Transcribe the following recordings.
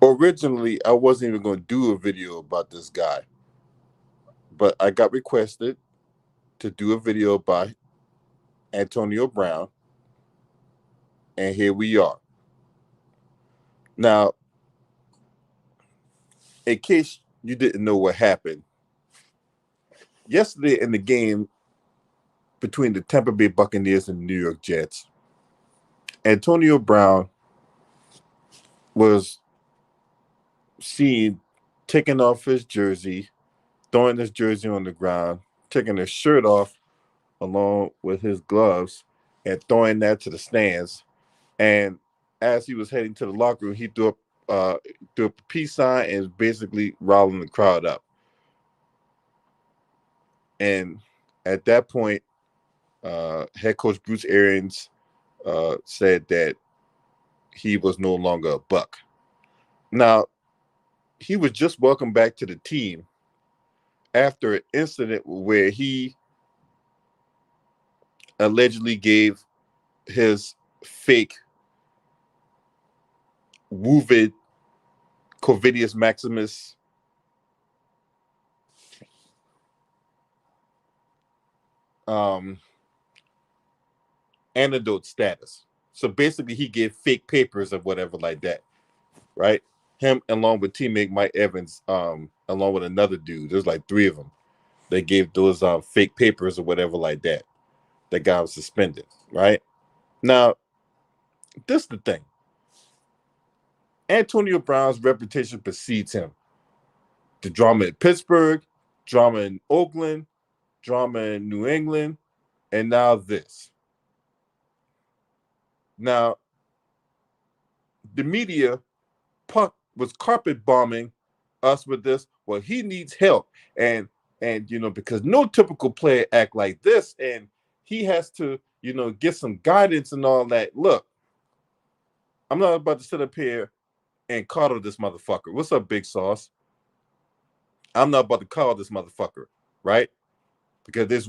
Originally, I wasn't even going to do a video about this guy, but I got requested to do a video by Antonio Brown, and here we are. Now, in case you didn't know what happened, yesterday in the game between the Tampa Bay Buccaneers and the New York Jets, Antonio Brown was seen taking off his jersey, throwing his jersey on the ground, taking his shirt off along with his gloves, and throwing that to the stands. And as he was heading to the locker room, he threw up a peace sign and was basically riling the crowd up. And at that point, head coach Bruce Arians said that he was no longer a Buck. Now, he was just welcomed back to the team after an incident where he allegedly gave his fake Wuvid Covidius Maximus antidote status. So basically, he gave fake papers or whatever like that, right? Him along with teammate Mike Evans, along with another dude. There's like three of them. They gave those fake papers or whatever like that. That guy was suspended, right? Now, this is the thing. Antonio Brown's reputation precedes him. The drama in Pittsburgh, drama in Oakland, drama in New England, and now this. Now, the media was carpet bombing us with this. Well, he needs help, and because no typical player act like this, and he has to get some guidance and all that. Look, I'm not about to sit up here and coddle this motherfucker. What's up, Big Sauce? I'm not about to coddle this motherfucker, right? Because there's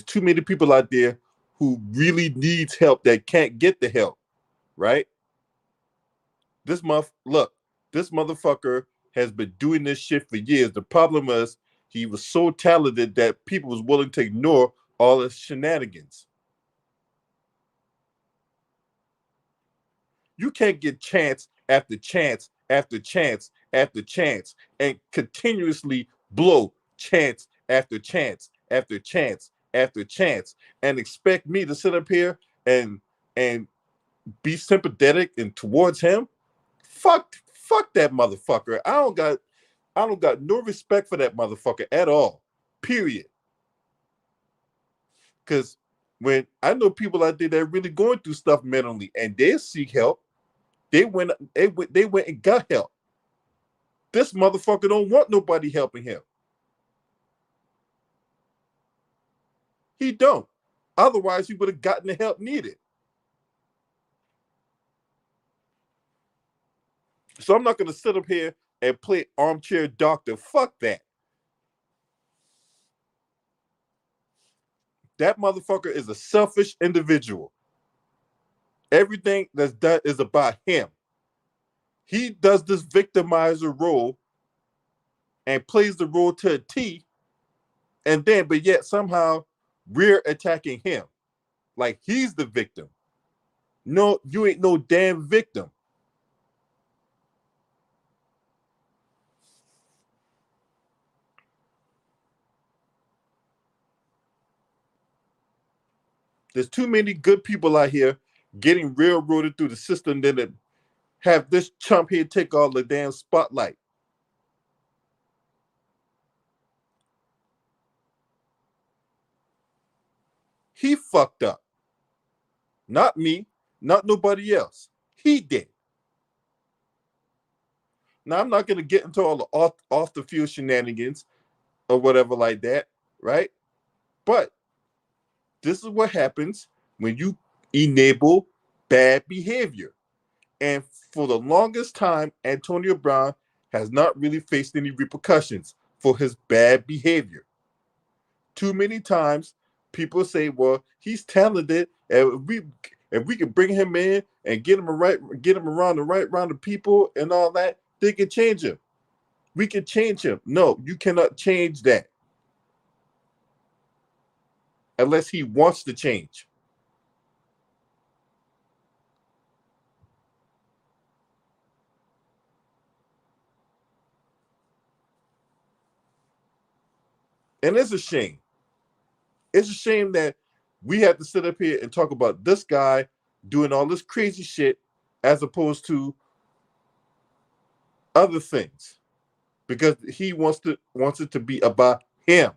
too many people out there who really needs help that can't get the help, right? This motherfucker has been doing this shit for years. The problem is he was so talented that people was willing to ignore all his shenanigans. You can't get chance after chance after chance after chance and continuously blow chance after chance after chance after chance and expect me to sit up here and be sympathetic and towards him. Fuck that motherfucker. I don't got no respect for that motherfucker at all. Period. Because when I know people out there that are really going through stuff mentally and they seek help, they went and got help. This motherfucker don't want nobody helping him. He don't. Otherwise, he would have gotten the help needed. So I'm not going to sit up here and play armchair doctor. Fuck that. That motherfucker is a selfish individual. Everything that's done is about him. He does this victimizer role and plays the role to a T, but yet somehow we're attacking him like he's the victim. No, you ain't no damn victim. There's too many good people out here getting railroaded through the system that have this chump here take all the damn spotlight. He fucked up. Not me, not nobody else. He did. Now, I'm not going to get into all the off the field shenanigans or whatever like that, right? But this is what happens when you enable bad behavior. And for the longest time, Antonio Brown has not really faced any repercussions for his bad behavior. Too many times, people say, well, he's talented, and If we can bring him in and get him around the right round of people and all that, they can change him. We can change him. No, you cannot change that unless he wants to change. And it's a shame. It's a shame that we have to sit up here and talk about this guy doing all this crazy shit as opposed to other things, because he wants it to be about him.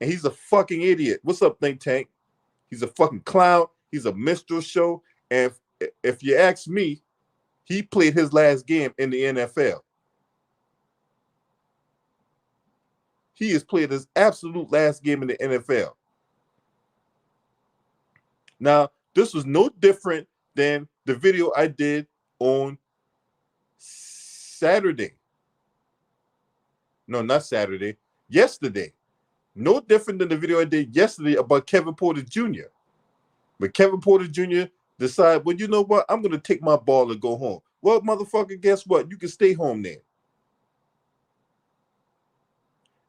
And he's a fucking idiot. What's up, Think Tank? He's a fucking clown. He's a minstrel show. And if you ask me, he played his last game in the NFL. He has played his absolute last game in the NFL. Now, this was no different than the video I did on Saturday. No, not Saturday. Yesterday. No different than the video I did yesterday about Kevin Porter Jr. But Kevin Porter Jr. decided, well, you know what? I'm going to take my ball and go home. Well, motherfucker, guess what? You can stay home then.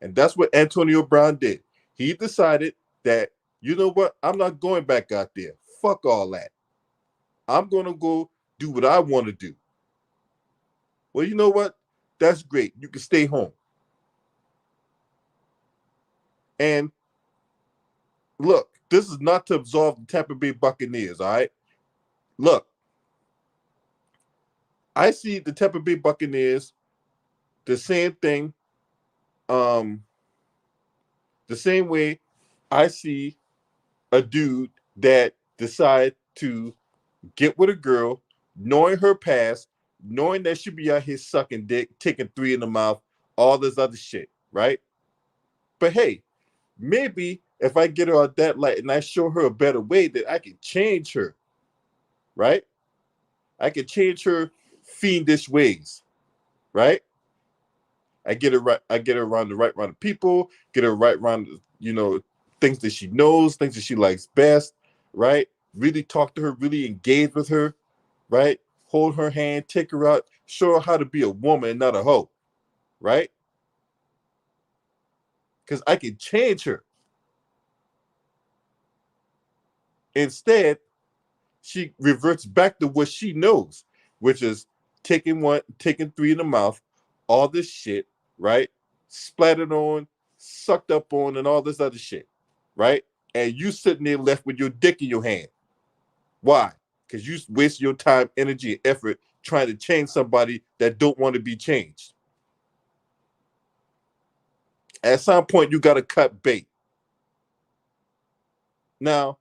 And that's what Antonio Brown did. He decided that, you know what? I'm not going back out there. Fuck all that. I'm going to go do what I want to do. Well, you know what? That's great. You can stay home. And look, this is not to absolve the Tampa Bay Buccaneers, all right? Look, I see the Tampa Bay Buccaneers the same thing, the same way I see a dude that decide to get with a girl, knowing her past, knowing that she be out here sucking dick, taking 3 in the mouth, all this other shit, right? But hey, maybe if I get her out that light and I show her a better way, that I can change her, right? I can change her fiendish ways, right? I get her right. I get her around the right round of people. Get her right around, things that she knows, things that she likes best, right? Really talk to her, really engage with her, right? Hold her hand, take her out, show her how to be a woman, not a hoe, right? Because I can change her. Instead, she reverts back to what she knows, which is taking 3 in the mouth, all this shit, right? Splattered on, sucked up on, and all this other shit, right? And you sitting there left with your dick in your hand. Why? Because you waste your time, energy, and effort trying to change somebody that don't want to be changed. At some point, you got to cut bait. Now,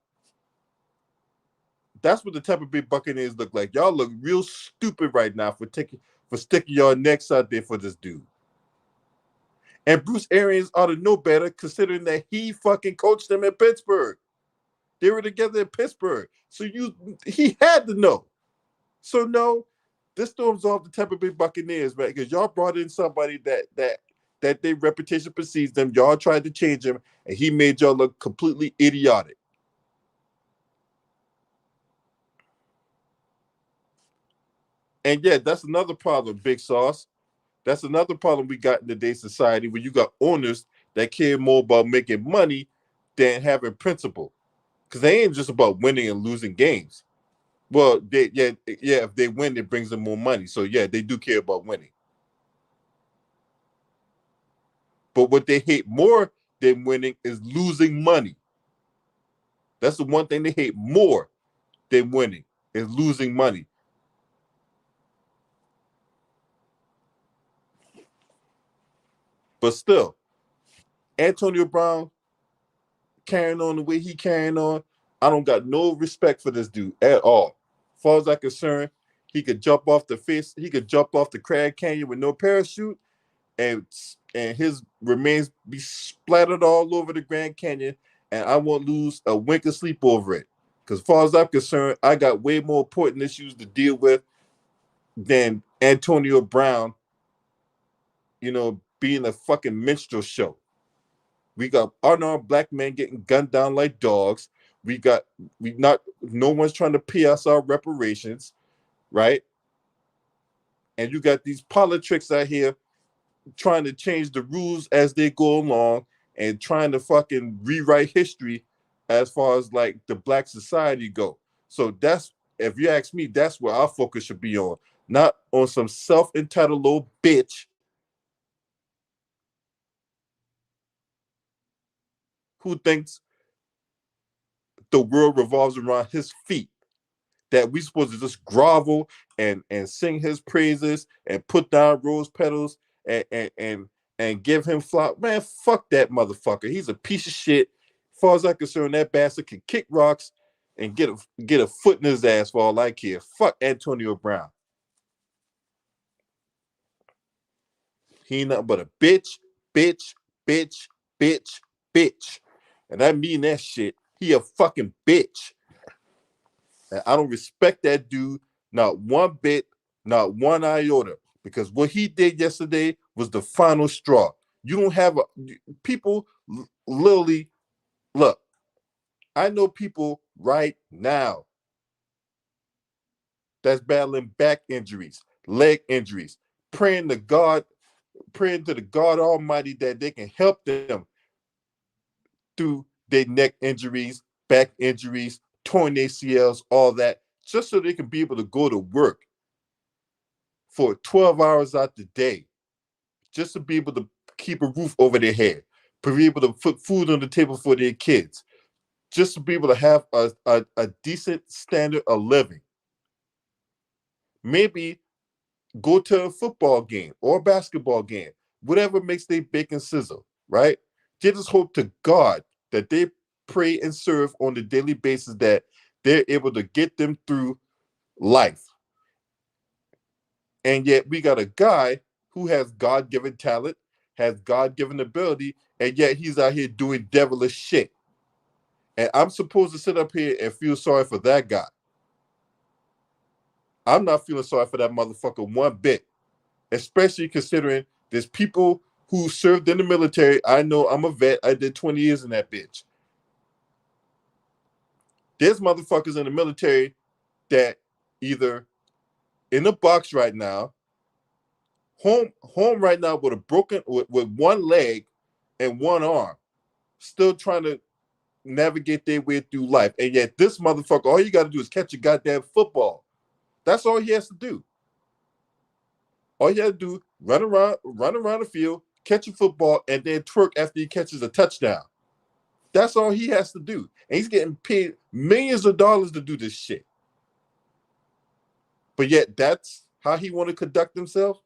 that's what the Tampa Bay Buccaneers look like. Y'all look real stupid right now for sticking your necks out there for this dude. And Bruce Arians ought to know better, considering that he fucking coached them in Pittsburgh. They were together in Pittsburgh. So he had to know. So no, this storms off the Tampa Bay Buccaneers, man, because y'all brought in somebody that their reputation precedes them. Y'all tried to change him, and he made y'all look completely idiotic. And yeah, that's another problem, Big Sauce. That's another problem we got in today's society, where you got owners that care more about making money than having principle. Because they ain't just about winning and losing games. Well, if they win, it brings them more money. So yeah, they do care about winning. But what they hate more than winning is losing money. That's the one thing they hate more than winning, is losing money. But still, Antonio Brown carrying on the way he carrying on, I don't got no respect for this dude at all. As far as I'm concerned, he could jump off the Crag Canyon with no parachute, and his remains be splattered all over the Grand Canyon, and I won't lose a wink of sleep over it. Because as far as I'm concerned, I got way more important issues to deal with than Antonio Brown, being a fucking minstrel show. We got unarmed black men getting gunned down like dogs. No one's trying to pay us our reparations, right? And you got these politics out here trying to change the rules as they go along and trying to fucking rewrite history as far as like the black society go. So that's, if you ask me, that's where our focus should be on, not on some self-entitled little bitch who thinks the world revolves around his feet. That we supposed to just grovel and sing his praises and put down rose petals and give him flowers. Man, fuck that motherfucker. He's a piece of shit. As far as I'm concerned, that bastard can kick rocks and get a foot in his ass for all I care. Fuck Antonio Brown. He ain't nothing but a bitch, bitch, bitch, bitch, bitch. And I mean that shit. He a fucking bitch. And I don't respect that dude not one bit, not one iota, because what he did yesterday was the final straw. You don't have people literally look. I know people right now that's battling back injuries, leg injuries, praying to God, praying to the God Almighty that they can help them through their neck injuries, back injuries, torn ACLs, all that, just so they can be able to go to work for 12 hours out the day, just to be able to keep a roof over their head, to be able to put food on the table for their kids, just to be able to have a decent standard of living. Maybe go to a football game or a basketball game, whatever makes their bacon sizzle, right? They just hope to God that they pray and serve on a daily basis that they're able to get them through life. And yet we got a guy who has God-given talent, has God-given ability, and yet he's out here doing devilish shit. And I'm supposed to sit up here and feel sorry for that guy. I'm not feeling sorry for that motherfucker one bit, especially considering there's people who served in the military. I know I'm a vet. I did 20 years in that bitch. There's motherfuckers in the military that either in a box right now, home right now with a broken with one leg and one arm, still trying to navigate their way through life. And yet this motherfucker, all you got to do is catch a goddamn football. That's all he has to do. All you got to do, run around the field, catch a football, and then twerk after he catches a touchdown. That's all he has to do. And he's getting paid millions of dollars to do this shit. But yet that's how he want to conduct himself.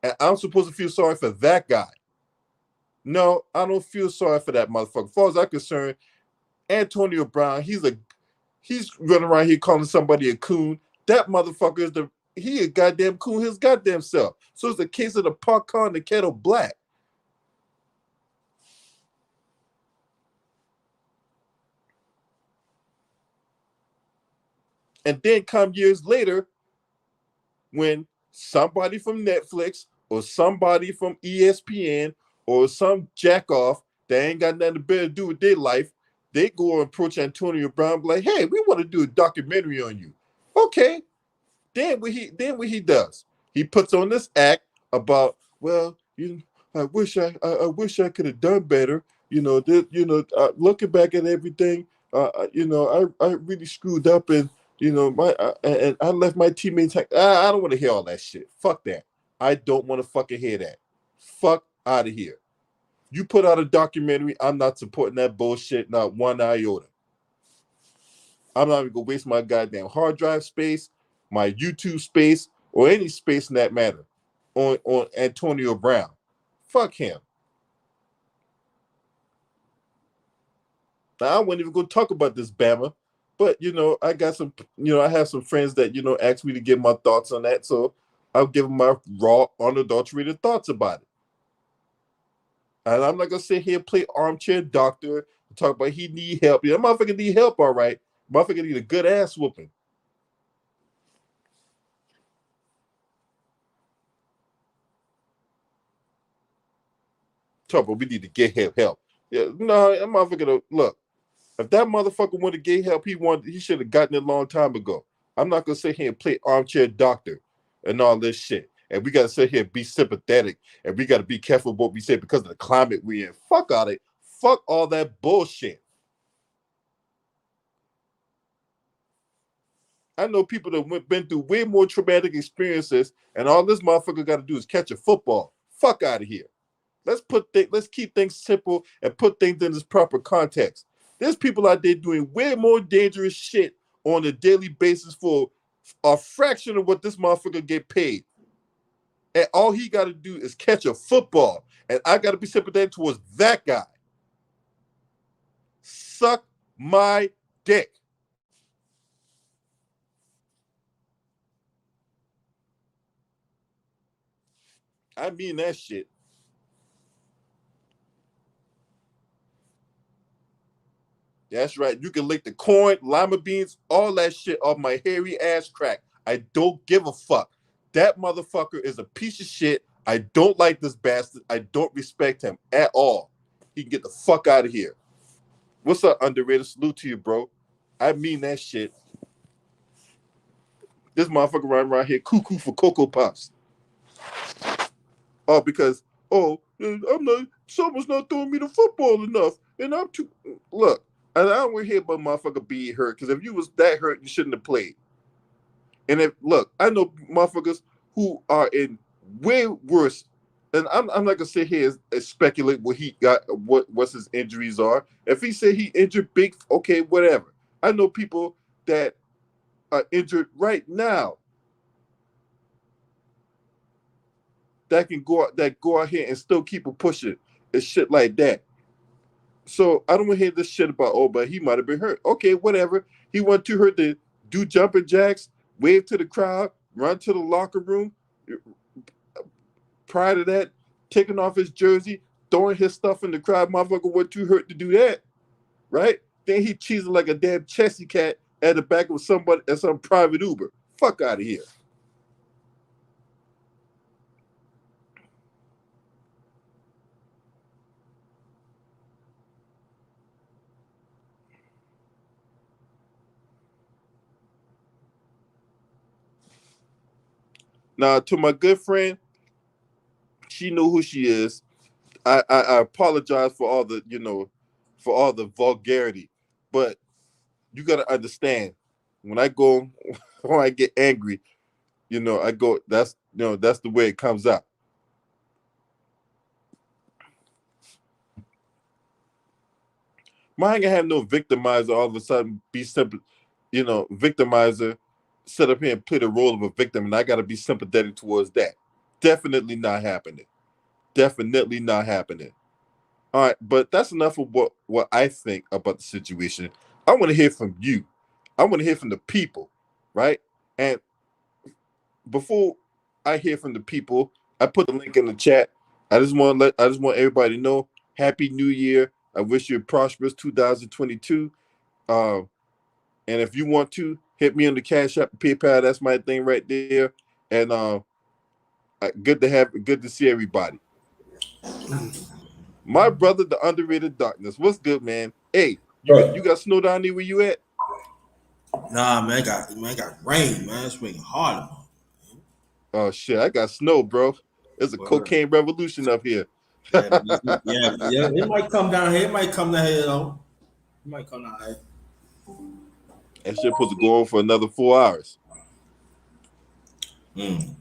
And I'm supposed to feel sorry for that guy. No, I don't feel sorry for that motherfucker. As far as I'm concerned, Antonio Brown, he's running around here calling somebody a coon. That motherfucker is he a goddamn coon his goddamn self. So it's the case of the pot calling the kettle black. And then come years later, when somebody from Netflix or somebody from ESPN or some jack off that ain't got nothing better to do with their life, they go and approach Antonio Brown, like, hey, we want to do a documentary on you. Okay. Then what he does, he puts on this act about, well, I wish I could have done better. Looking back at everything, I really screwed up, and and I left my teammates. I don't want to hear all that shit. Fuck that. I don't want to fucking hear that. Fuck out of here. You put out a documentary. I'm not supporting that bullshit. Not one iota. I'm not even gonna waste my goddamn hard drive space, my YouTube space, or any space in that matter on Antonio Brown. Fuck him. Now, I wasn't even gonna talk about this Bama, but I got some, I have some friends that asked me to give my thoughts on that, so I'll give them my raw, unadulterated thoughts about it. And I'm not gonna sit here and play armchair doctor and talk about he need help. Motherfucker need help, all right. Motherfucker need a good ass whooping. Talk about we need to get him help. Yeah, no, that motherfucker. Look, if that motherfucker wanted to get help, he should have gotten it a long time ago. I'm not gonna sit here and play armchair doctor and all this shit. And we gotta sit here and be sympathetic, and we gotta be careful what we say because of the climate we in. Fuck all it. Fuck all that bullshit. I know people that been through way more traumatic experiences, and all this motherfucker got to do is catch a football. Fuck out of here. Let's keep things simple and put things in its proper context. There's people out there doing way more dangerous shit on a daily basis for a fraction of what this motherfucker get paid. And all he got to do is catch a football, and I got to be sympathetic towards that guy. Suck my dick. I mean that shit. That's right. You can lick the corn, lima beans, all that shit off my hairy ass crack. I don't give a fuck. That motherfucker is a piece of shit. I don't like this bastard. I don't respect him at all. He can get the fuck out of here. What's up, underrated? Salute to you, bro. I mean that shit. This motherfucker running around here cuckoo for Cocoa Puffs. Oh, because, I'm not, someone's not throwing me the football enough. And I'm too, look, and I don't want to hear about motherfucker being hurt, because if you was that hurt, you shouldn't have played. And if, look, I know motherfuckers who are in way worse, and I'm not going to sit here and speculate what he got, what's his injuries are. If he said he injured big, okay, whatever. I know people that are injured right now that go out here and still keep it pushing and shit like that. So I don't want to hear this shit about, but he might have been hurt. Okay, whatever. He went to her to do jumping jacks, wave to the crowd, run to the locker room. Prior to that, taking off his jersey, throwing his stuff in the crowd. Motherfucker wasn't too hurt to do that, right? Then he cheesing like a damn chessy cat at the back of somebody at some private Uber. Fuck out of here. Now, to my good friend, she knew who she is. I apologize for all the for all the vulgarity, but you got to understand when I go when I get angry, I go that's the way it comes out. I ain't gonna have no victimizer all of a sudden be simple, victimizer sit up here and play the role of a victim, and I got to be sympathetic towards that. Definitely not happening. Definitely not happening. All right, but that's enough of what I think about the situation. I want to hear from you. I want to hear from the people, right? And before I hear from the people, I put the link in the chat. I just want everybody to know Happy New Year. I wish you a prosperous 2022. And if you want to hit me on the Cash App, PayPal, that's my thing right there. And good to see everybody. My brother, the underrated darkness. What's good, man? Hey, you got snow down there where you at? Nah, man, I got rain, man. It's raining hard. Oh shit, I got snow, bro. There's a Word. cocaine revolution up here. Yeah, yeah. It might come down here. It might come down here though. It might come down here. That shit supposed to go on for another 4 hours. Mm.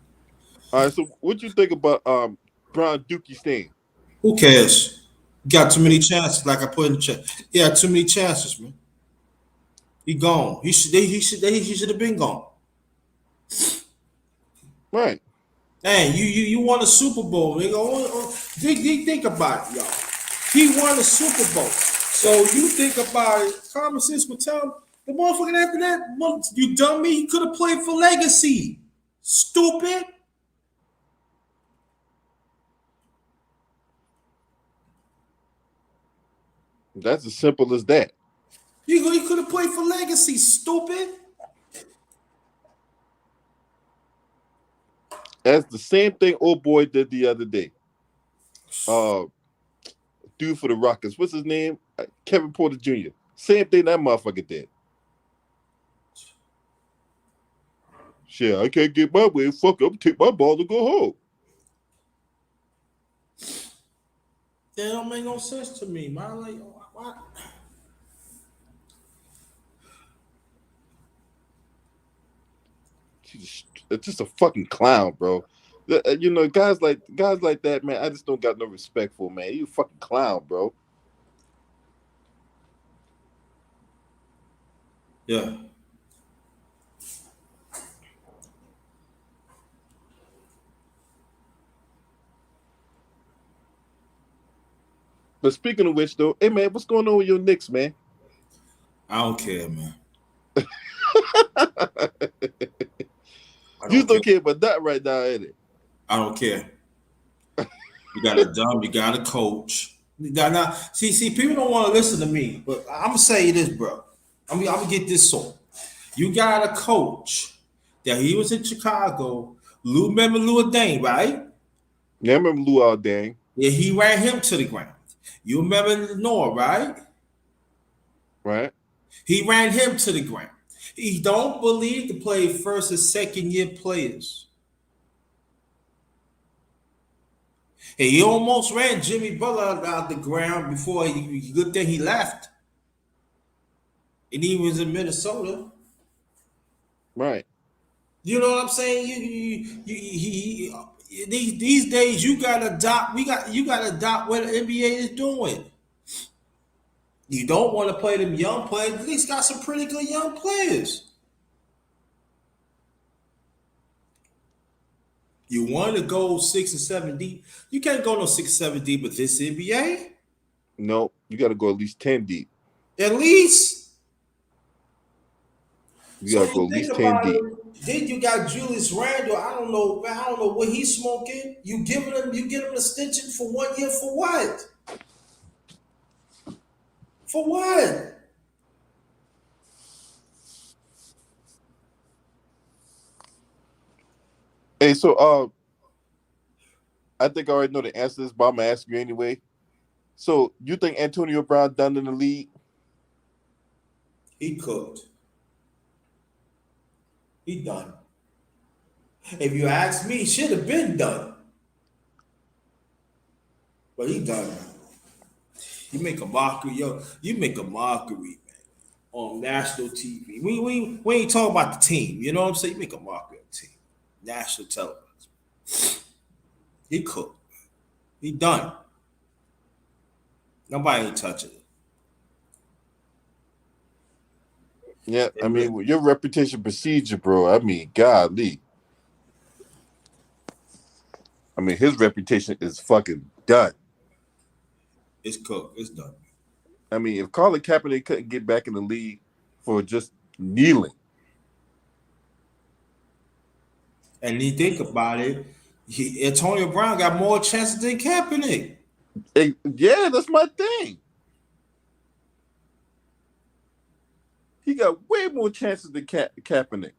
All right, so what you think about Brown Dookey Stain? Who cares? Got too many chances, like I put in the chat. Yeah, too many chances, man. He gone. He should have been gone. Right. Dang, you won a Super Bowl, nigga. Think about it, y'all. He won a Super Bowl. So you think about it, common sense would tell him the motherfucker after that, you dummy, he could have played for legacy. Stupid. That's as simple as that. He could have played for legacy, stupid. That's the same thing old boy did the other day. Uh dude for the Rockets. What's his name? Kevin Porter Jr. Same thing that motherfucker did. Shit, I can't get my way. Fuck up, take my ball and go home. That don't make no sense to me, man. Like, why? It's just a fucking clown, bro. You know, guys like that, man. I just don't got no respect for, man. You a fucking clown, bro. Yeah. But speaking of which, though, hey man, what's going on with your Knicks, man? I don't care, man. You don't care about that right now, ain't it? I don't care. You got a dumb, you got a coach. You got now. See, people don't want to listen to me, but I'm gonna say this, bro. I'm gonna get this so. You got a coach that he was in Chicago. Remember Lou Dane, right? Yeah, I remember Lou Dang. Yeah, he ran him to the ground. You remember Noah, right? Right. He ran him to the ground. He don't believe to play first and second year players. And he almost ran Jimmy Butler out the ground before good thing he left. And he was in Minnesota. Right. You know what I'm saying? These days you gotta adopt. You gotta adopt what the NBA is doing. You don't want to play them young players. At least got some pretty good young players. You want to go 6 or 7 deep. You can't go no 6 or 7 deep with this NBA. No, you got to go at least 10 deep. At least. You got to go at least 10 deep. Then you got Julius Randle. I don't know what he's smoking. You give him an extension for 1 year for what? For what? Hey, so I think I already know the answer to this, but I'm gonna ask you anyway. So you think Antonio Brown done in the league? He cooked. He done. If you ask me, he should have been done. But he done. You make a mockery, yo. You make a mockery, man, on national TV. We ain't talking about the team. You know what I'm saying? You make a mockery of the team. National television. He cooked. He done. Nobody ain't touching it. Yeah, I mean, your reputation precedes you, bro. I mean, golly. I mean, his reputation is fucking done. It's cooked. It's done. I mean, if Colin Kaepernick couldn't get back in the league for just kneeling. And you think about it, Antonio Brown got more chances than Kaepernick. Yeah, that's my thing. He got way more chances than Kaepernick.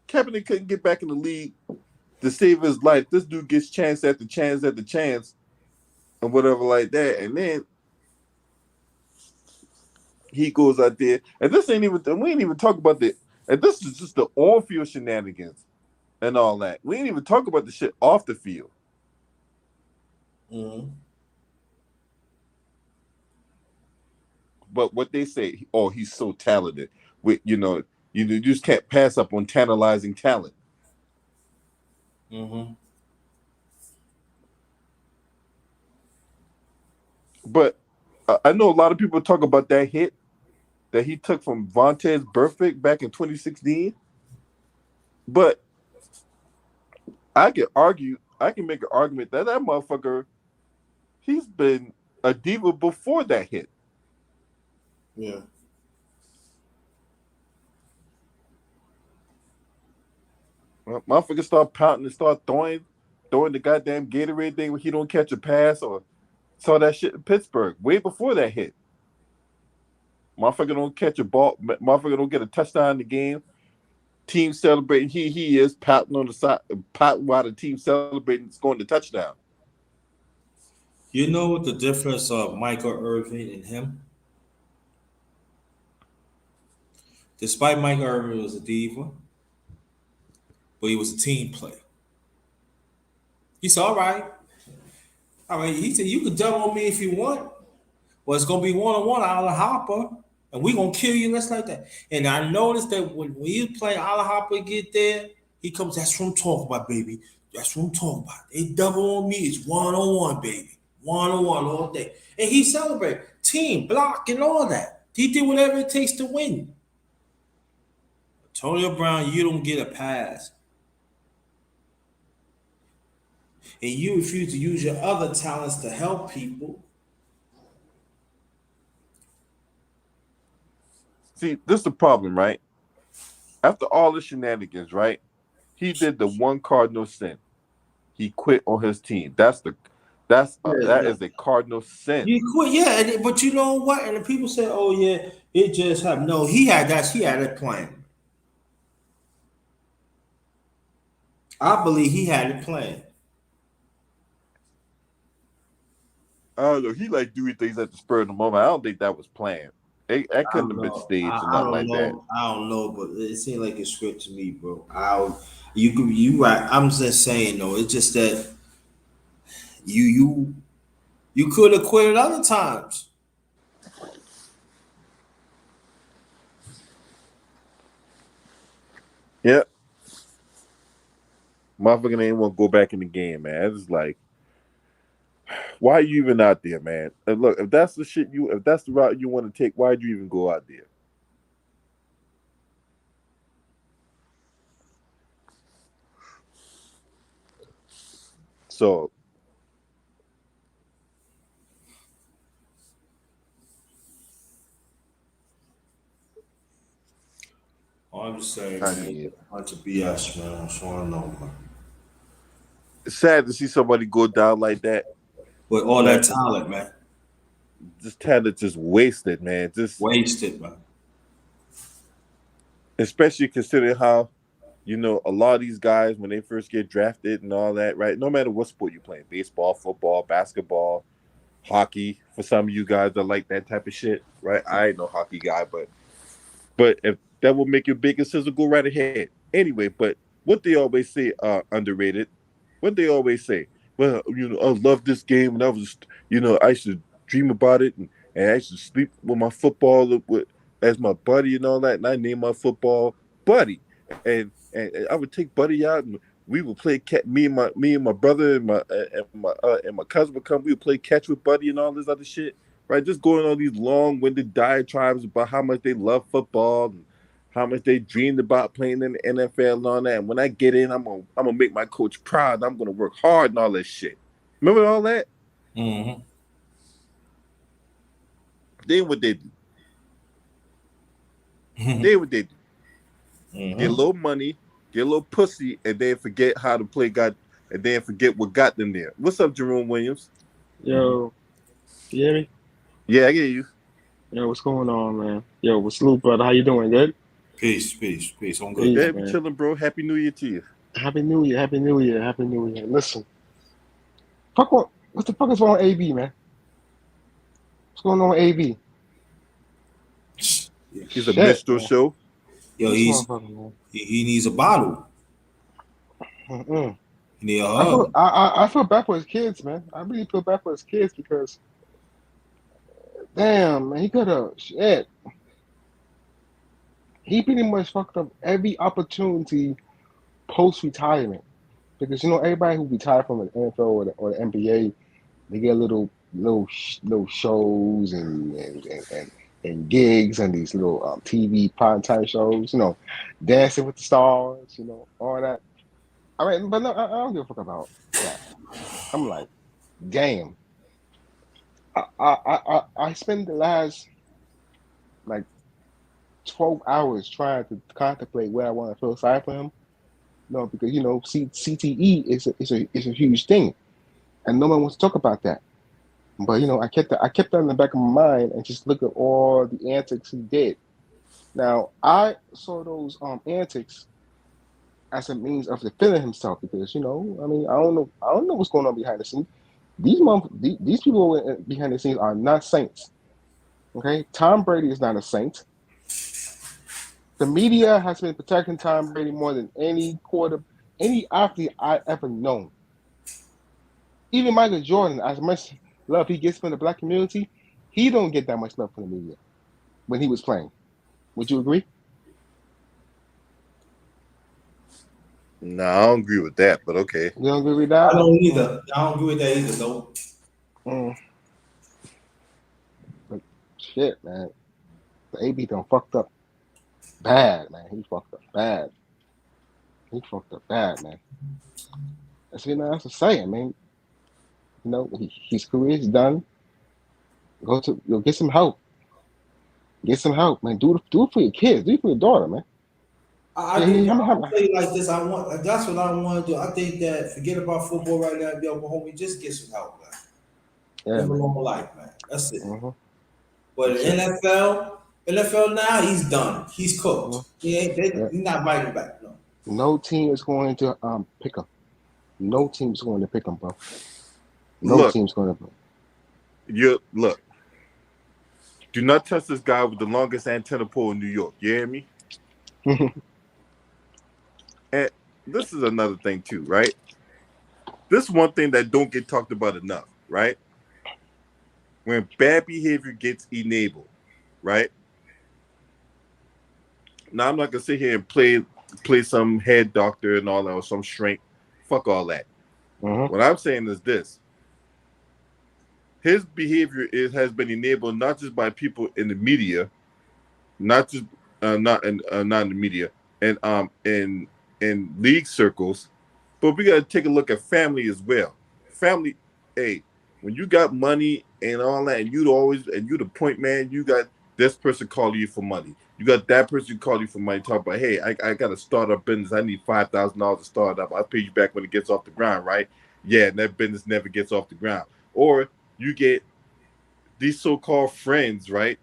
Kaepernick couldn't get back in the league to save his life. This dude gets chance after chance after chance and whatever like that. And then he goes out there. And this ain't even, we ain't even talk about the, and this is just the on-field shenanigans and all that. We ain't even talk about the shit off the field. Mm-hmm. But what they say, oh, he's so talented. You just can't pass up on tantalizing talent. Mm-hmm. But I know a lot of people talk about that hit that he took from Vontaze Burfict back in 2016. But I can make an argument that motherfucker, he's been a diva before that hit. Yeah. Motherfucker start pouting and start throwing the goddamn Gatorade thing when he don't catch a pass, or saw that shit in Pittsburgh way before that hit. Motherfucker don't catch a ball. Motherfucker don't get a touchdown in the game. Team celebrating. He is pouting on the side, pouting while the team celebrating scoring the touchdown. You know what the difference of Michael Irvin and him? Despite Michael Irvin was a diva, but he was a team player. He said, all right. All right. He said, you can double on me if you want. Well, it's gonna be one-on-one out of Hopper, and we gonna kill you just like that. And I noticed that when you play Ala Hopper get there, he comes, that's what I'm talking about, baby. That's what I'm talking about. They double on me, it's one-on-one, baby. One-on-one all day. And he celebrated. Team, block, and all that. He did whatever it takes to win. Antonio Brown, you don't get a pass. And you refuse to use your other talents to help people. See, this is the problem, right? After all the shenanigans, right? He did the one cardinal sin. He quit on his team. That Yeah, is a cardinal sin. you quit, yeah, but you know what? And the people say, "Oh yeah, it just happened." No, he had that. He had it planned. I believe he had it planned. I don't know. He like doing things at the spur of the moment. I don't think that was planned. That I couldn't don't have been know. staged or I nothing don't like that. know. I don't know, but it seemed like it's script to me, bro. You right. I'm just saying though. It's just that you you you could have quit at other times. Yeah, motherfucker ain't want to go back in the game, man. It's just like, why are you even out there, man? And look, if that's the route you want to take, why'd you even go out there? So, All I'm just saying, I man, mean, a bunch of BS, man. So I don't know, man. it's sad to see somebody go down like that. With all that Man, talent, man, this talent just wasted, man. Just wasted, man. especially considering how a lot of these guys when they first get drafted and all that, right? No matter what sport you play, baseball, football, basketball, hockey. For some of you guys that like that type of shit, right? I ain't no hockey guy, but if that will make your biggest sizzle, go right ahead. Anyway, but what they always say, underrated. What they always say, well, I love this game, and I should dream about it, and I should sleep with my football as my buddy and all that, and I name my football Buddy, and I would take Buddy out, and we would play me and my brother and my cousin would come. We would play catch with Buddy and all this other shit, right? Just going on these long-winded diatribes about how much they love football and how much they dreamed about playing in the NFL and all that. And when I get in, I'm gonna make my coach proud. I'm gonna work hard and all that shit. Remember all that? Mm-hmm. Then what they do? Mm-hmm. Then what they do? Get a little money, get a little pussy, and then forget how to play God, and then forget what got them there. What's up, Jerome Williams? Mm-hmm. Yo, you hear me? Yeah, I get you. Yo, what's going on, man? Yo, what's Luke, brother? How you doing? Good? Peace, peace, peace. I'm good. Peace, Yeah, we man. chilling, bro. Happy New Year to you. Happy New Year, Happy New Year, Happy New Year. Listen, what the fuck is wrong with AB, man? What's going on with AB? He's a Shit, minstrel man. show. Yo, This motherfucker, man. he needs a bottle. Mm-mm. He need a I feel hug. I feel bad for his kids, man. I really feel bad for his kids because, damn, man, he could have shit. He pretty much fucked up every opportunity post retirement because everybody who retired from the NFL or the NBA. They get little shows and gigs and these little TV prime time shows. Dancing with the Stars. All that. I mean, but no, I don't give a fuck about that. I'm like, damn. I spent the last like 12 hours trying to contemplate where I want to feel sorry for him. No, because CTE is a huge thing, and no one wants to talk about that. But I kept that in the back of my mind and just look at all the antics he did. Now I saw those antics as a means of defending himself because I mean I don't know what's going on behind the scenes, these people behind the scenes are not saints. Okay, Tom Brady is not a saint. The media has been protecting Tom Brady more than any athlete I ever known. Even Michael Jordan, as much love he gets from the black community, he don't get that much love from the media when he was playing. Would you agree? No, I don't agree with that, but okay. You don't agree with I that? don't either. I don't agree with that either, though. Mm. But shit, man. The AB done fucked up bad, man. He fucked up bad. He fucked up bad, man. That's what else to say. I mean, his career is done. Get some help. Get some help, man. Do it for your kids. Do it for your daughter, man. I do. I'll tell you like this. That's what I want to do. I think that forget about football right now. Yo, homie, just get some help, man. Live a long life, man. That's it. Mm-hmm. But NFL now, he's done. He's cooked. Mm-hmm. He's not fighting back. No. No team is going to pick him. No team's going to pick him, bro. No team's going to. Look. Do not touch this guy with the longest antenna pole in New York. You hear me? And this is another thing too, right? This is one thing that don't get talked about enough, right? When bad behavior gets enabled, right? Now I'm not gonna sit here and play some head doctor and all that, or some shrink. Fuck all that. Mm-hmm. What I'm saying is this: his behavior has been enabled not just by people in the media, not just not in the media, and in league circles, but we got to take a look at family as well. Family, hey, when you got money and all that, and you the point man, you got this person calling you for money. You got that person calling you for money. Talk about, hey, I got a startup business. I need $5,000 to start up. I'll pay you back when it gets off the ground, right? Yeah, and that business never gets off the ground. Or you get these so-called friends, right,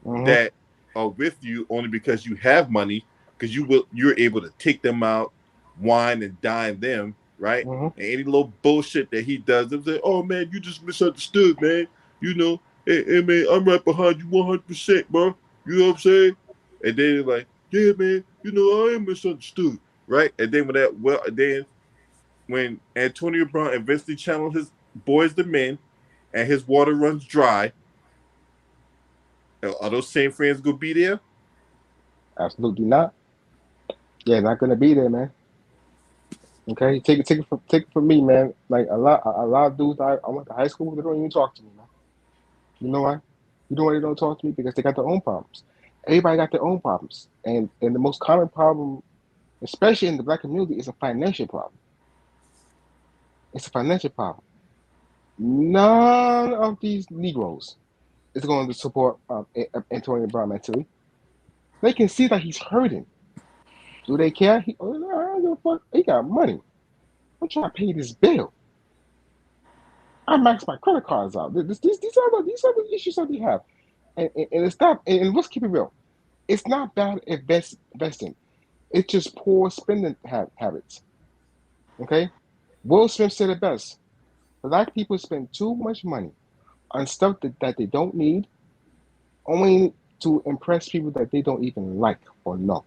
that are with you only because you have money, because you're able to take them out, wine and dine them, right? And any little bullshit that he does, they'll say, "Oh man, you just misunderstood, man. Hey man, I'm right behind you 100%, bro. You know what I'm saying?" And then they're like, "Yeah, man, I am misunderstood, right?" And then when Antonio Brown eventually channeled his boys to men, and his water runs dry, are those same friends gonna be there? Absolutely not. Yeah, not gonna be there, man. Okay, take it from me, man. Like a lot of dudes I went to high school with, they don't even talk to me, man. You know why? You know why they don't talk to me? Because they got their own problems. Everybody got their own problems, and the most common problem, especially in the black community, is a financial problem. It's a financial problem. None of these Negroes is going to support Antonio Brown mentally. They can see that he's hurting. Do they care? I don't give a fuck. He got money. I'm trying to pay this bill. I maxed my credit cards out. These are the issues that we have, and it's not. And let's keep it real. It's not bad investing. It's just poor spending habits. Okay, Will Smith said it best. Black people spend too much money on stuff that they don't need, only to impress people that they don't even like or know.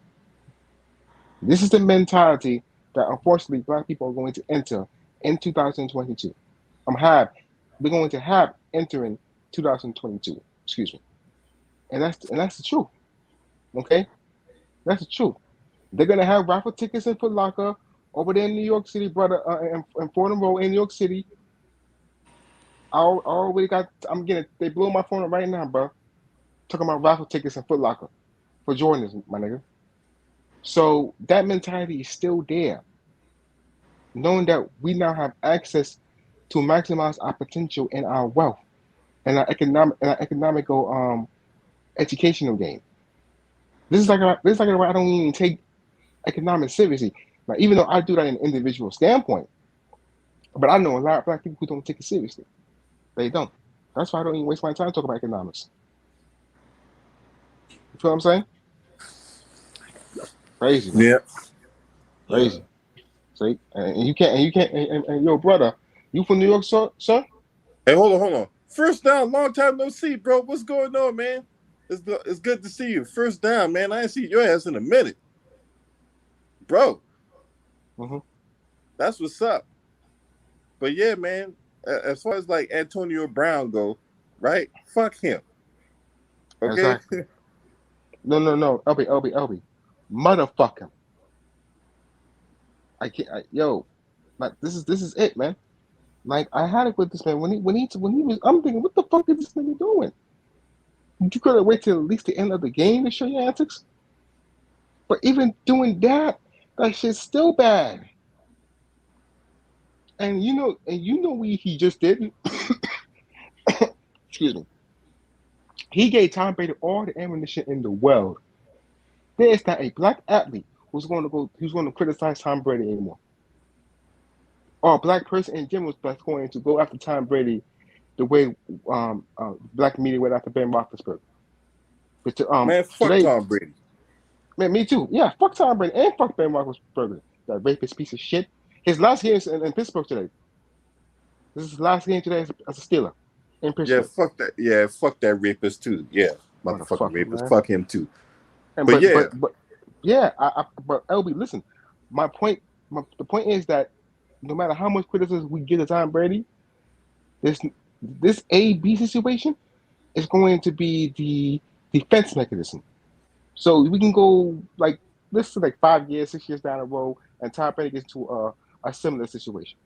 This is the mentality that unfortunately black people are going to enter in 2022. We're going to have entering 2022. Excuse me, and that's the truth. Okay, that's the truth. They're gonna have raffle tickets in Foot Locker over there in New York City, brother, and Fordham Road in New York City. I already got. They blew my phone up right now, bro. Talking about raffle tickets in Foot Locker for Jordans, my nigga. So that mentality is still there. Knowing that we now have access to maximize our potential and our wealth and our economical educational gain. This is like why I don't even take economics seriously. Like, even though I do that in an individual standpoint, but I know a lot of black people who don't take it seriously. They don't. That's why I don't even waste my time talking about economics. You feel what I'm saying? Crazy, man. Yeah. Crazy. See, and you can't, and yo, brother, you from New York, sir? Hey, hold on. First down, long time no see, bro. What's going on, man? It's good to see you. First down, man. I ain't seen your ass in a minute, bro. Mm-hmm. That's what's up. But yeah, man. As far as like Antonio Brown go, right? Fuck him. Okay. Exactly. No. LB. Motherfucker. I can't. Yo, like this is it, man. Like I had it with this man when he was. I'm thinking, what the fuck is this nigga doing? You could have waited till at least the end of the game to show your antics. But even doing that, that shit's still bad. And you know what he just did. Excuse me. He gave Tom Brady all the ammunition in the world. There is not a black athlete who's going to criticize Tom Brady anymore, or a black person in general that's going to go after Tom Brady the way black media went after Ben Roethlisberger. But Man, fuck today, Tom Brady. man, me too. Yeah, fuck Tom Brady and fuck Ben Roethlisberger, that rapist piece of shit. His last game is in Pittsburgh today. This is his last game today as a Steeler in Yeah, Pittsburgh. fuck that. Yeah, fuck that rapist too. Yeah, motherfucking Motherfucker, rapist. man. Fuck him too. And But yeah, but yeah, but LB, listen, the point is that no matter how much criticism we give to Tom Brady, this AB situation is going to be the defense mechanism. So we can go like this is like 5 years, 6 years down the road, and Tom Brady gets to a similar situation.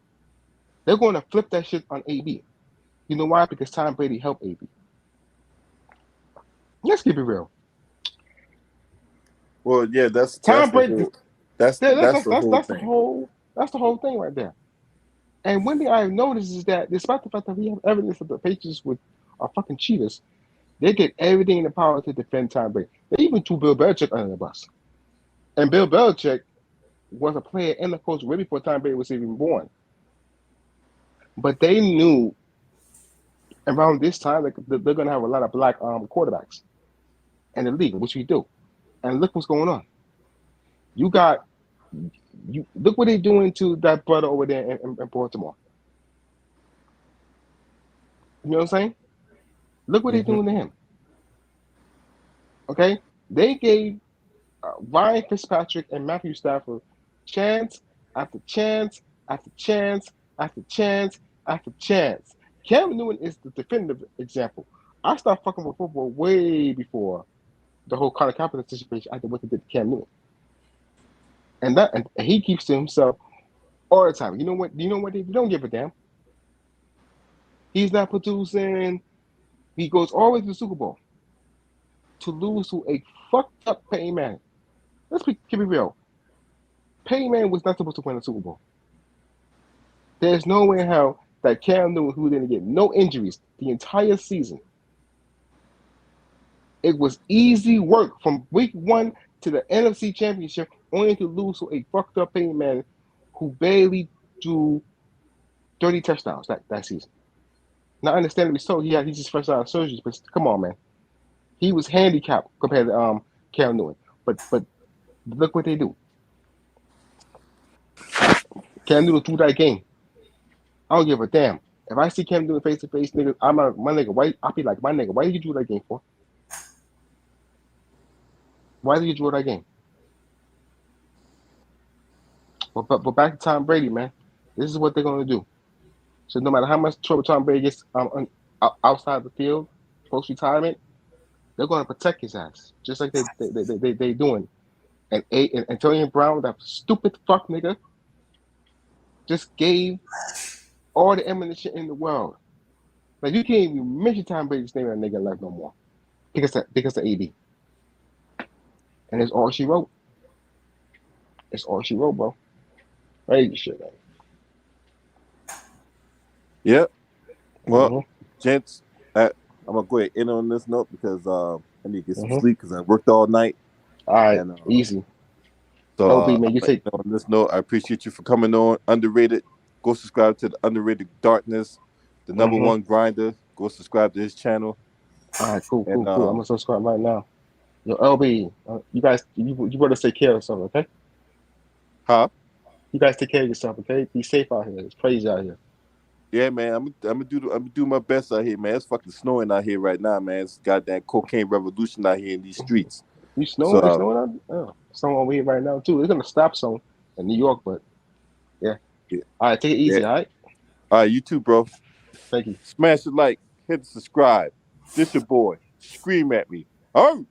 They're going to flip that shit on AB. You know why? Because Tom Brady helped AB. Let's keep it real. well, yeah, that's Tom the Brady. whole that's the whole That's thing. the whole thing right there. And one thing I've noticed is that despite the fact that we have evidence that the Patriots are fucking cheaters, they get everything in the power to defend Tom Brady. They even threw Bill Belichick under the bus. And Bill Belichick was a player and a coach way before Tom Brady was even born. But they knew around this time that they're going to have a lot of black quarterbacks in the league, which we do. And look what's going on. You look what they're doing to that brother over there in Baltimore. You know what I'm saying? Look what they're Mm-hmm. doing to him. Okay? They gave Ryan Fitzpatrick and Matthew Stafford chance after chance after chance after chance after chance. Cam Newton is the definitive example. I started fucking with football way before the whole Colin Kaepernick situation after what they did to Cam Newton. And he keeps to himself all the time. You know what? They don't give a damn. He's not producing. He goes always to the Super Bowl to lose to a fucked up Peyton Manning. Keep it real. Peyton Manning was not supposed to win the Super Bowl. There's no way in hell that Cam Newton, who didn't get no injuries the entire season, it was easy work from week 1 to the NFC Championship, only to lose to a fucked up Peyton Manning who barely drew 30 touchdowns that season. Now, understandably so, he's just fresh out of surgery, but come on, man. He was handicapped compared to Cam Newton. But look what they do. Cam Newton threw that game. I don't give a damn. If I see Cam Newton face to face, nigga, my nigga, why? I'll be like, my nigga, why did you do that game for? Why did you do that game? But back to Tom Brady, man. This is what they're gonna do. So no matter how much trouble Tom Brady gets outside the field, post retirement, they're gonna protect his ass, just like they doing. And Antonio Brown, that stupid fuck nigga, just gave all the ammunition in the world. Like you can't even mention Tom Brady's name in that nigga life no more because of AB. And it's all she wrote. It's all she wrote, bro. Crazy shit, man. Yep. Well, gents, I'm gonna go ahead and end on this note because I need to get some sleep because I worked all night. All right, and, easy. So man, you take on this note. I appreciate you for coming on. Underrated. Go subscribe to the Underrated Darkness, the number one grinder. Go subscribe to his channel. All right, cool. I'm gonna subscribe right now. Yo, LB, you guys, you better take care of yourself, okay? Huh? You guys take care of yourself, okay? Be safe out here. It's crazy out here. Yeah, man. I'm gonna do my best out here, man. It's fucking snowing out here right now, man. It's goddamn cocaine revolution out here in these streets. You So snowing? It's snowing out? Oh, it's snowing over here right now too. It's gonna stop soon in New York, but yeah. yeah, All right, take it yeah. easy. All right. All right, you too, bro. Thank you. Smash the like, hit the subscribe. This your boy. Scream at me. Oh.